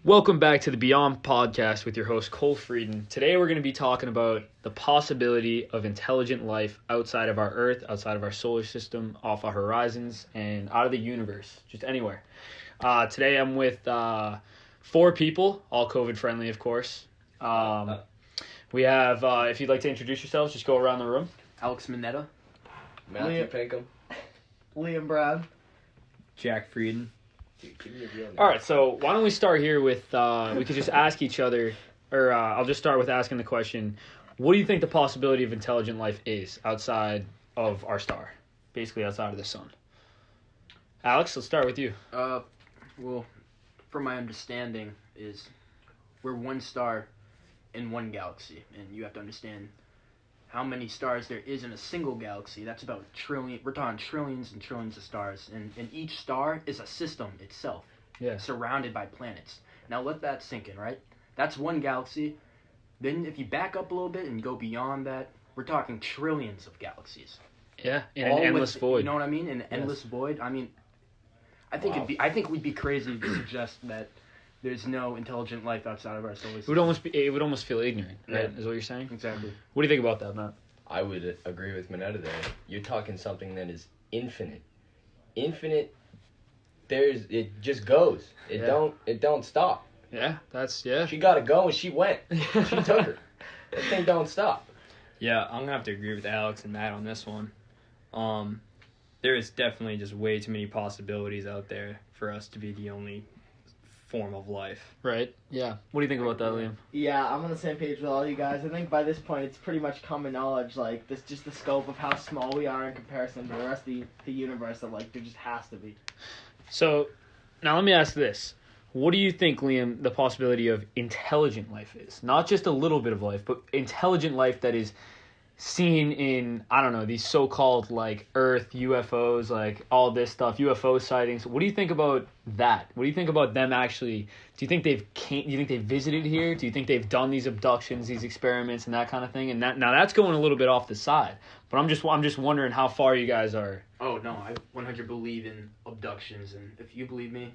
Welcome back to the Beyond Podcast with your host, Cole Frieden. Today we're going to be talking about the possibility of intelligent life outside of our Earth, outside of our solar system, off our horizons, and out of the universe, just anywhere. Today I'm with four people, all COVID-friendly, of course. We have, if you'd like to introduce yourselves, just go around the room. Alex Mineta. Matthew Pinkham. Liam Brown. Jack Frieden. Dude, give me your real name. All right, so why don't we start here with, we could just ask each other, or I'll just start with asking the question, what do you think the possibility of intelligent life is outside of our star? Basically outside of the sun. Alex, let's start with you. Well, from my understanding is we're one star in one galaxy, and you have to understand how many stars there is in a single galaxy. That's about trillion. We're talking trillions and trillions of stars, and each star is a system itself, surrounded by planets. Now let that sink in, right? That's one galaxy. Then if you back up a little bit and go beyond that, we're talking trillions of galaxies. Yeah, in an endless void. You know what I mean? In an endless void. I mean, I think we'd be crazy to suggest that there's no intelligent life outside of our solar system. It would almost feel ignorant, right? Is what you're saying? Exactly. What do you think about that, Matt? I would agree with Mineta there. You're talking something that is infinite. Infinite. It just goes. It don't stop. Yeah, She gotta go and she went. She took her. That thing don't stop. Yeah, I'm gonna have to agree with Alex and Matt on this one. There is definitely just way too many possibilities out there for us to be the only form of life. Right. Yeah. What do you think about that, Liam? Yeah, I'm on the same page with all you guys. I think by this point it's pretty much common knowledge, like this, just the scope of how small we are in comparison to the rest of the universe. That like there just has to be. So, now let me ask this: what do you think, Liam, the possibility of intelligent life is? Not just a little bit of life, but intelligent life that is seen in, I don't know, these so-called like Earth UFOs, like all this stuff, UFO sightings. What do you think about that? What do you think about them actually? Do you think do you think they visited here? Do you think they've done these abductions, these experiments, and that kind of thing? And now that's going a little bit off the side. But I'm just wondering how far you guys are. Oh no, I 100 believe in abductions, and if you believe me,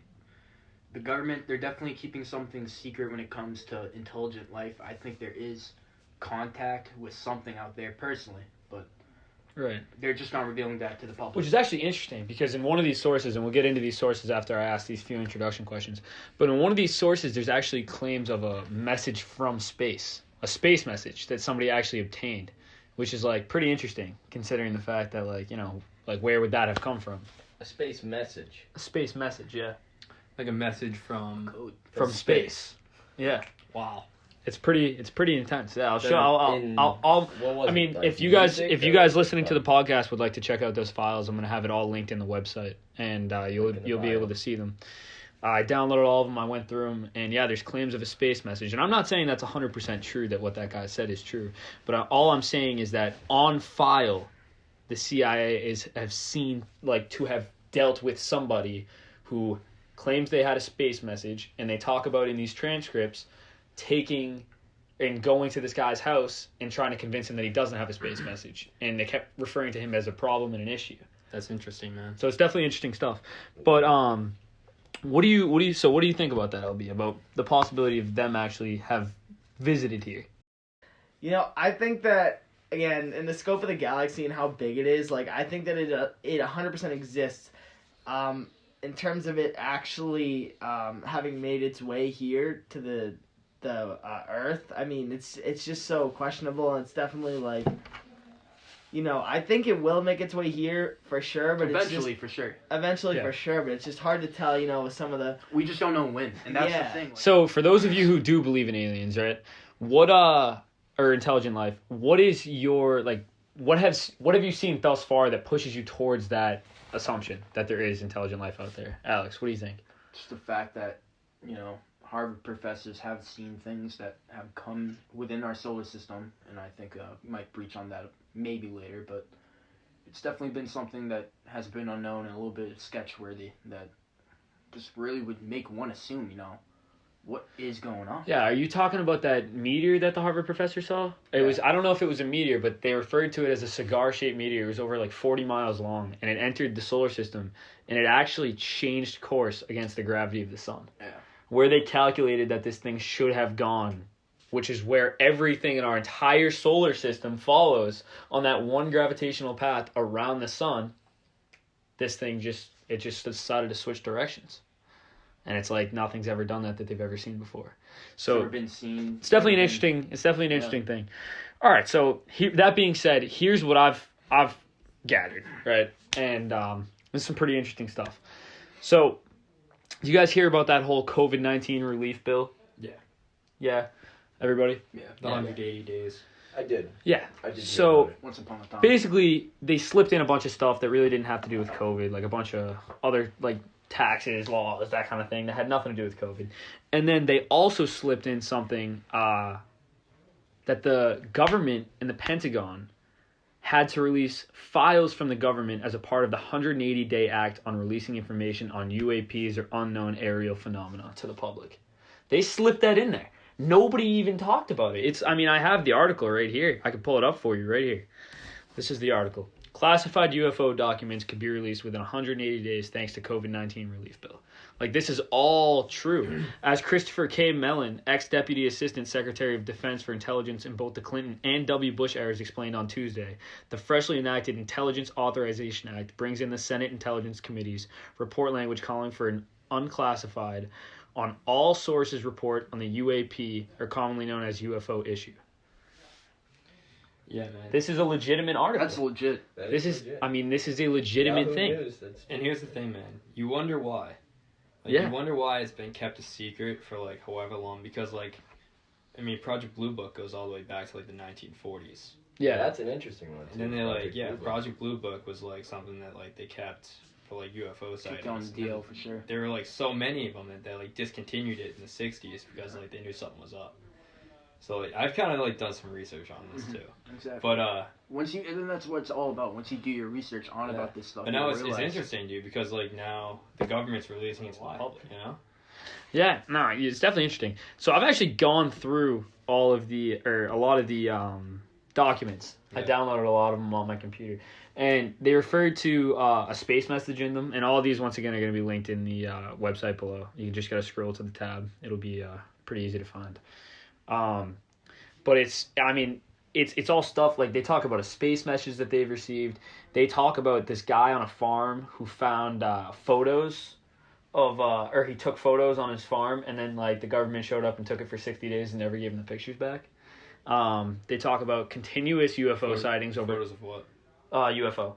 the government, they're definitely keeping something secret when it comes to intelligent life. I think there is contact with something out there personally, but right, they're just not revealing that to the public. Which is actually interesting because in one of these sources, and we'll get into these sources after I ask these few introduction questions, but in one of these sources there's actually claims of a message from space, a space message that somebody actually obtained, which is like pretty interesting considering the fact that like, you know, like where would that have come from? A space message. A space message, yeah. Like a message from Code. From space. Yeah. wow. It's pretty intense. Yeah, I'll show. What was I mean, it, like if you guys listening to the podcast would like to check out those files, I'm gonna have it all linked in the website, and you'll be able to see them. I downloaded all of them. I went through them, and yeah, there's claims of a space message, and I'm not saying that's 100% true that what that guy said is true, but all I'm saying is that on file, the CIA have seen like to have dealt with somebody who claims they had a space message, and they talk about in these transcripts taking and going to this guy's house and trying to convince him that he doesn't have a space message, and they kept referring to him as a problem and an issue. That's interesting, man. So it's definitely interesting stuff. But what do you think about that, LB, about the possibility of them actually have visited here? You know, I think that again in the scope of the galaxy and how big it is, like I think that it 100% exists. In terms of it actually having made its way here to the Earth, I mean, it's just so questionable, and it's definitely like, you know, I think it will make its way here for sure, but Eventually, for sure, but it's just hard to tell, you know, with some of the. we just don't know when, and that's the thing. Like, So for those of you who do believe in aliens, right? What or intelligent life? What is your like? What have you seen thus far that pushes you towards that assumption that there is intelligent life out there? Alex, what do you think? just the fact that, you know, Harvard professors have seen things that have come within our solar system, and I think we might breach on that maybe later, but it's definitely been something that has been unknown and a little bit sketch-worthy that just really would make one assume, you know, what is going on. Yeah, are you talking about that meteor that the Harvard professor saw? It was, I don't know if it was a meteor, but they referred to it as a cigar-shaped meteor. It was over like 40 miles long, and it entered the solar system, and it actually changed course against the gravity of the sun. Yeah. where they calculated that this thing should have gone, which is where everything in our entire solar system follows on that one gravitational path around the sun, this thing just decided to switch directions. And it's like nothing's ever done that they've ever seen before. So Never been seen. it's definitely an interesting thing. All right, so that being said, here's what I've gathered, right? And this is some pretty interesting stuff. So, do you guys hear about that whole COVID-19 relief bill? Yeah. Yeah? Everybody? Yeah. The 180 days. I did. Yeah. I did. So, Once upon a time. basically, they slipped in a bunch of stuff that really didn't have to do with COVID, like a bunch of other, like, taxes, laws, that kind of thing that had nothing to do with COVID. And then they also slipped in something that the government and the Pentagon had to release files from the government as a part of the 180-day Act on releasing information on UAPs or unknown aerial phenomena to the public. They slipped that in there. Nobody even talked about it. I have the article right here. I can pull it up for you right here. This is the article. Classified UFO documents could be released within 180 days thanks to COVID-19 relief bill. Like, this is all true. As Christopher K. Mellon, ex-Deputy Assistant Secretary of Defense for Intelligence in both the Clinton and W. Bush eras, explained on Tuesday, the freshly enacted Intelligence Authorization Act brings in the Senate Intelligence Committee's report language calling for an unclassified on all sources report on the UAP, or commonly known as UFO issue. Yeah, man. This is a legitimate article. That's legit. This is a legitimate thing. And here's the thing, man. You wonder why. Yeah. You wonder why it's been kept a secret for, like, however long. Because, like, Project Blue Book goes all the way back to, like, the 1940s. Yeah, That's an interesting one. And then they, Project Blue Book was, like, something that, like, they kept for, like, UFO Took on sightings. the deal for sure. There were, like, so many of them that they, like, discontinued it in the 60s because, like, they knew something was up. So, like, I've kind of, like, done some research on this, too. Exactly. But, and then that's what it's all about. Once you do your research on about this stuff, but now you it's realize- interesting, dude, because, like, now the government's releasing it to the public, you know? Yeah, no, it's definitely interesting. So I've actually gone through a lot of the documents. I Yeah. downloaded a lot of them on my computer, and they referred to a space message in them. And all of these, once again, are going to be linked in the website below. You just got to scroll to the tab. It'll be pretty easy to find. But it's all stuff like they talk about a space message that they've received. They talk about this guy on a farm who found photos of, or he took photos on his farm, and then like the government showed up and took it for 60 days and never gave him the pictures back. They talk about continuous UFO sightings over Photos of what? UFO.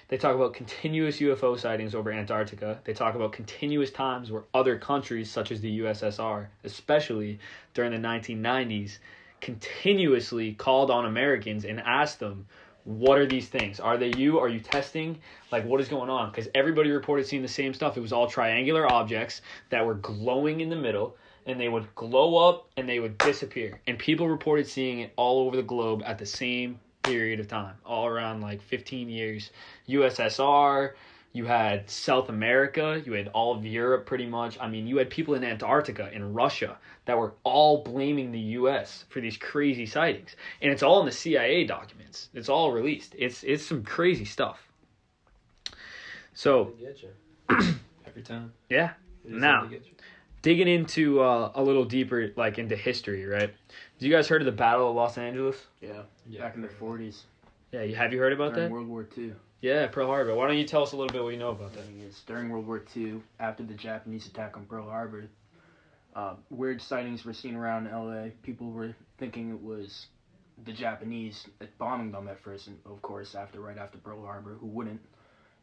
They talk about continuous UFO sightings over Antarctica. They talk about continuous times where other countries, such as the USSR, especially during the 1990s, continuously called on Americans and asked them, what are these things? Are they you? Are you testing? Like, what is going on? Because everybody reported seeing the same stuff. It was all triangular objects that were glowing in the middle, and they would glow up and they would disappear. And people reported seeing it all over the globe at the same period of time, all around like 15 years. USSR, you had South America, you had all of Europe pretty much. You had people in Antarctica, in Russia, that were all blaming the US for these crazy sightings. And it's all in the CIA documents. It's all released. It's some crazy stuff. So, Every time. yeah. Now, digging into a little deeper, like into history, right? Did you guys heard of the Battle of Los Angeles? Yeah. Yeah. Back in the 40s. Yeah, have you heard about During that? World War II. Yeah, Pearl Harbor. Why don't you tell us a little bit what you know about that? During World War II, after the Japanese attack on Pearl Harbor, weird sightings were seen around LA. People were thinking it was the Japanese bombing them at first, and of course, right after Pearl Harbor, who wouldn't?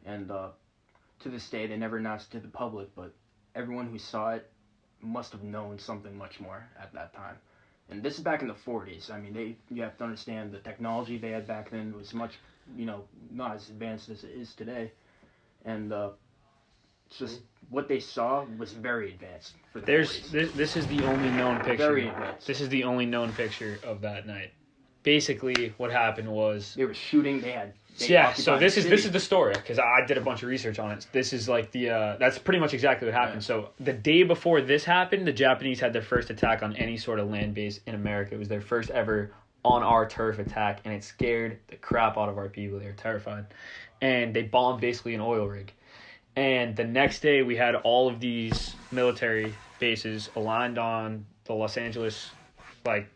And to this day, they never announced it to the public, but everyone who saw it must have known something much more at that time. And this is back in the 40s. You have to understand the technology they had back then was much, not as advanced as it is today. And it's just what they saw was very advanced for the 40s. This is the only known picture. Very advanced. This is the only known picture of that night. Basically, what happened was They were shooting. They so this is the story, because I did a bunch of research on it. This is like that's pretty much exactly what happened. Yeah. So the day before this happened, the Japanese had their first attack on any sort of land base in America. It was their first ever on our turf attack, and it scared the crap out of our people. They were terrified, and they bombed basically an oil rig. And the next day, we had all of these military bases aligned on the Los Angeles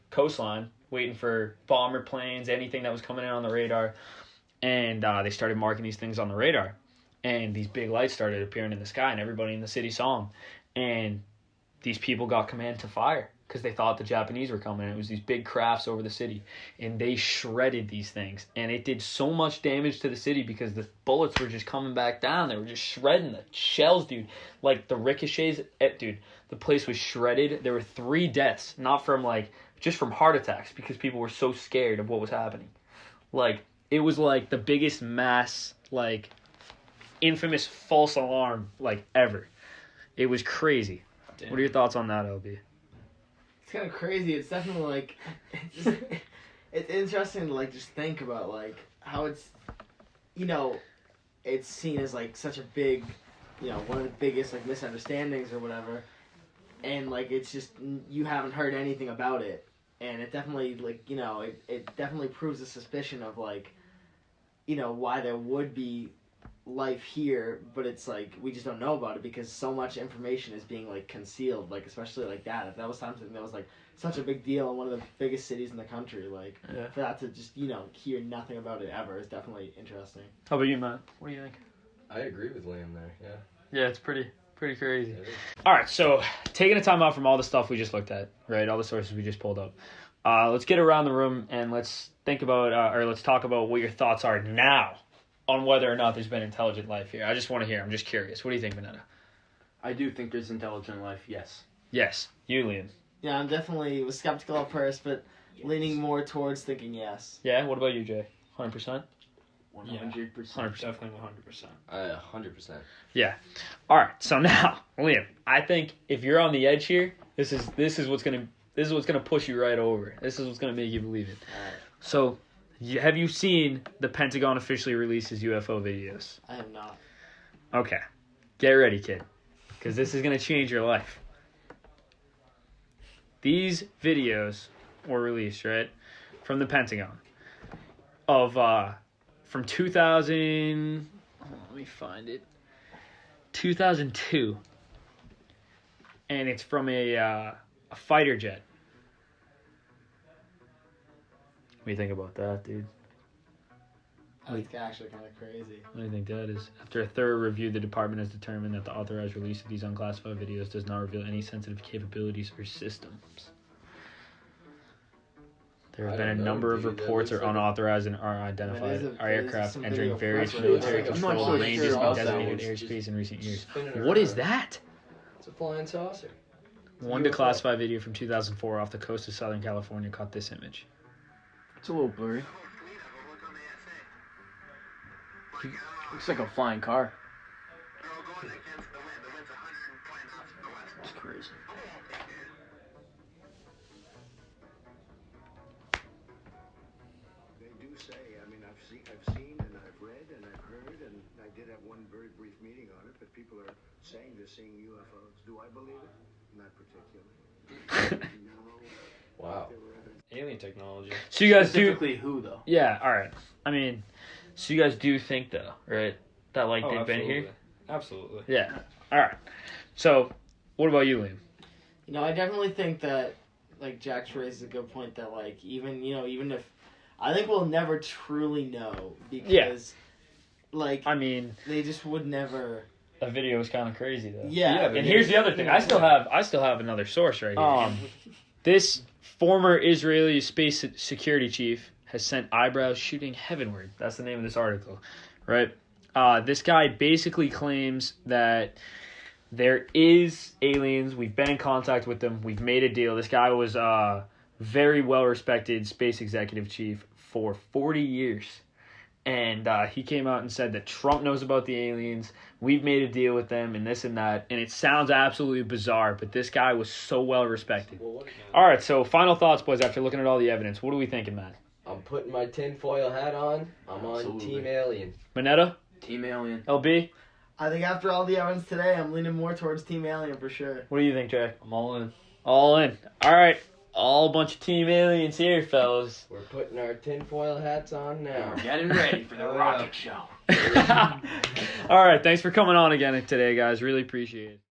coastline, waiting for bomber planes, anything that was coming in on the radar, and they started marking these things on the radar, and these big lights started appearing in the sky, and everybody in the city saw them, and these people got command to fire because they thought the Japanese were coming. It was these big crafts over the city, and they shredded these things, and it did so much damage to the city because the bullets were just coming back down. They were just shredding the shells, dude. Like the ricochets, dude. The place was shredded. There were 3 deaths, not from just from heart attacks, because people were so scared of what was happening. It was the biggest mass, infamous false alarm ever. It was crazy. Damn. What are your thoughts on that, LB? It's kind of crazy. It's definitely it's interesting to just think about how it's, it's seen as such a big, one of the biggest misunderstandings or whatever, and it's just you haven't heard anything about it, and it definitely it definitely proves a suspicion of why there would be life here, but it's we just don't know about it because so much information is being concealed, especially that. If that was something that was such a big deal in one of the biggest cities in the country, for that to just hear nothing about it ever is definitely interesting. How about you, Matt? What do you think? I agree with Liam there. Yeah, it's pretty crazy. All right, so taking a time out from all the stuff we just looked at, right? All the sources we just pulled up. Let's get around the room and let's think about or let's talk about what your thoughts are now on whether or not there's been intelligent life here. I just want to hear. I'm just curious. What do you think, Minetta? I do think there's intelligent life, yes. Yes. You, Liam? Yeah, I'm definitely was skeptical at first, but leaning more towards thinking yes. Yeah? What about you, Jay? 100%? 100%. Definitely 100%. 100%. Yeah. All right. So now, Liam, I think if you're on the edge here, this is what's gonna push you right over. This is what's gonna make you believe it. All right. So, have you seen the Pentagon officially releases UFO videos? I have not. Okay. Get ready, kid. Because this is going to change your life. These videos were released, right, from the Pentagon of, from 2000, let me find it, 2002. And it's from a fighter jet. What do you think about that, dude? That's actually kind of crazy. What do you think that is? After a thorough review, the department has determined that the authorized release of these unclassified videos does not reveal any sensitive capabilities or systems. There have been a number of reports or unauthorized and unidentified aircraft entering various military controlled ranges and designated airspace in recent years. What is that? It's a flying saucer. One declassified video from 2004 off the coast of Southern California caught this image. It's a little blurry. Looks like a flying car. It's crazy. They do say, I've seen and I've read and I've heard, and I did have one very brief meeting on it, but people are saying they're seeing UFOs. Do I believe it? Not particularly. No. Wow. Alien technology. So you guys do... Specifically who, though? Yeah, alright. I mean, so you guys do think, though, right? That, they've been here? Absolutely. Yeah. Alright. So, what about you, Liam? I definitely think that, Jack's raises a good point that, even if... I think we'll never truly know because, I mean... They just would never... The video was kind of crazy, though. Yeah. And here's the other thing. I still have another source right here. This former Israeli space security chief has sent eyebrows shooting heavenward. That's the name of this article, right? This guy basically claims that there is aliens. We've been in contact with them. We've made a deal. This guy was a very well-respected space executive chief for 40 years. And he came out and said that Trump knows about the aliens. We've made a deal with them and this and that. And it sounds absolutely bizarre, but this guy was so well respected. All right, so final thoughts, boys, after looking at all the evidence. What are we thinking, man? I'm putting my tinfoil hat on. I'm on Absolutely. Team Alien. Minetta? Team Alien. LB? I think after all the evidence today, I'm leaning more towards Team Alien for sure. What do you think, Jay? I'm all in. All in. All right. All bunch of Team Aliens here, fellas. We're putting our tinfoil hats on now. Getting ready for the rocket show. All right. Thanks for coming on again today, guys. Really appreciate it.